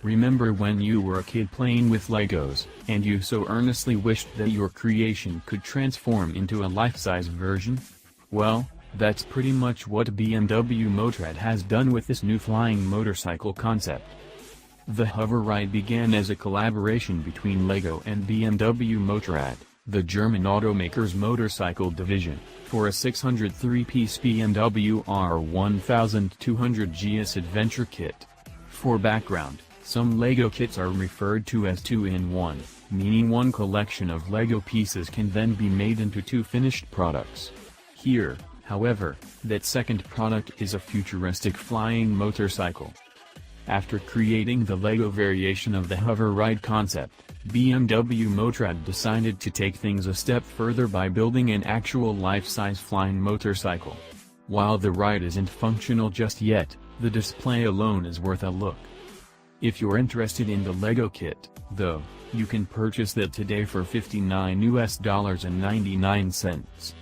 Remember when you were a kid playing with Legos, and you so earnestly wished that your creation could transform into a life-size version? Well, that's pretty much what BMW Motorrad has done with this new flying motorcycle concept. The hover ride began as a collaboration between LEGO and BMW Motorrad, the German automaker's motorcycle division, for a 603-piece BMW R 1200 GS adventure kit. For background, some LEGO kits are referred to as 2-in-1, meaning one collection of LEGO pieces can then be made into two finished products. Here, however, that second product is a futuristic flying motorcycle. After creating the LEGO variation of the hover ride concept, BMW Motorrad decided to take things a step further by building an actual life-size flying motorcycle. While the ride isn't functional just yet, the display alone is worth a look. If you're interested in the LEGO kit, though, you can purchase that today for $59.99.